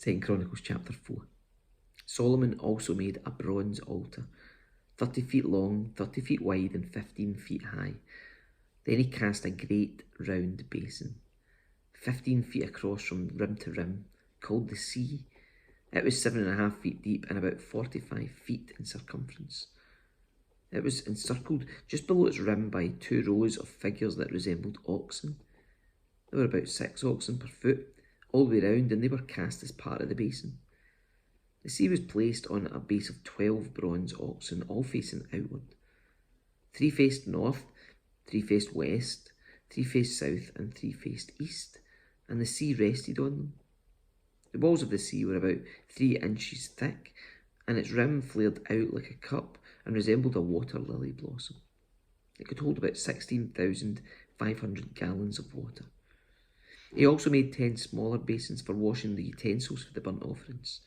2 Chronicles chapter 4. Solomon also made a bronze altar, 30 feet long, 30 feet wide, and 15 feet high. Then he cast a great round basin, 15 feet across from rim to rim, called the sea. It was 7.5 feet deep and about 45 feet in circumference. It was encircled just below its rim by 2 rows of figures that resembled oxen. There were about 6 oxen per foot, all the way round, and they were cast as part of the basin. The sea was placed on a base of 12 bronze oxen, all facing outward. 3 faced north, 3 faced west, 3 faced south, and 3 faced east, and the sea rested on them. The walls of the sea were about 3 inches thick, and its rim flared out like a cup and resembled a water lily blossom. It could hold about 16,500 gallons of water. He also made 10 smaller basins for washing the utensils for the burnt offerings.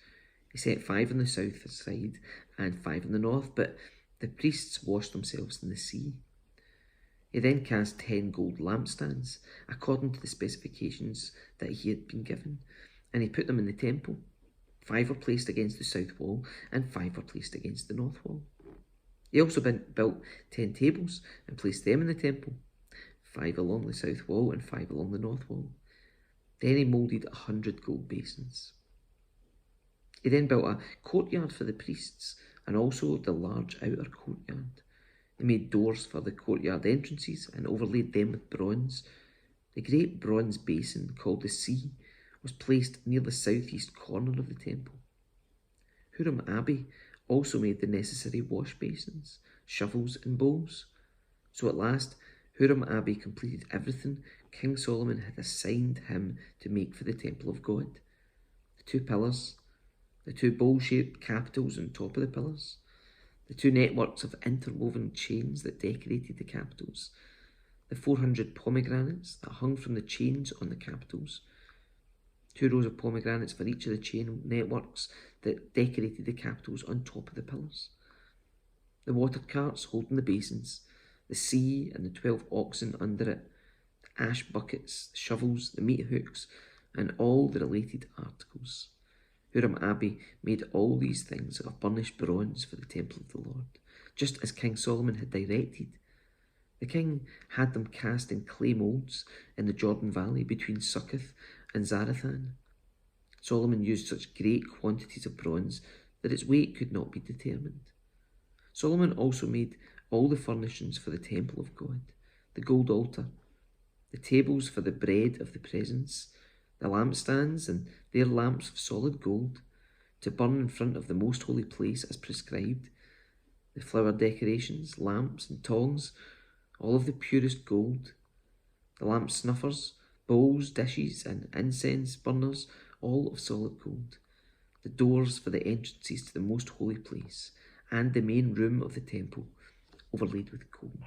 He set 5 on the south side and 5 on the north, but the priests washed themselves in the sea. He then cast 10 gold lampstands, according to the specifications that he had been given, and he put them in the temple. 5 were placed against the south wall, and 5 were placed against the north wall. He also built 10 tables and placed them in the temple, 5 along the south wall and 5 along the north wall. Then he moulded 100 gold basins. He then built a courtyard for the priests and also the large outer courtyard. He made doors for the courtyard entrances and overlaid them with bronze. The great bronze basin called the sea was placed near the southeast corner of the temple. Huram-Abi also made the necessary wash basins, shovels and bowls. So at last, Huram-Abi completed everything King Solomon had assigned him to make for the temple of God. The 2 pillars, the 2 bowl-shaped capitals on top of the pillars, the 2 networks of interwoven chains that decorated the capitals, the 400 pomegranates that hung from the chains on the capitals, 2 rows of pomegranates for each of the chain networks that decorated the capitals on top of the pillars, the water carts holding the basins, the sea and the 12 oxen under it, the ash buckets, the shovels, the meat hooks, and all the related articles. Huram-Abi made all these things of burnished bronze for the temple of the Lord, just as King Solomon had directed. The king had them cast in clay moulds in the Jordan Valley between Succoth and Zarethan. Solomon used such great quantities of bronze that its weight could not be determined. Solomon also made all the furnishings for the temple of God, the gold altar, the tables for the bread of the presence, the lampstands and their lamps of solid gold, to burn in front of the most holy place as prescribed, the flower decorations, lamps and tongs, all of the purest gold, the lamp snuffers, bowls, dishes and incense burners, all of solid gold, the doors for the entrances to the most holy place, and the main room of the temple, overlaid with gold.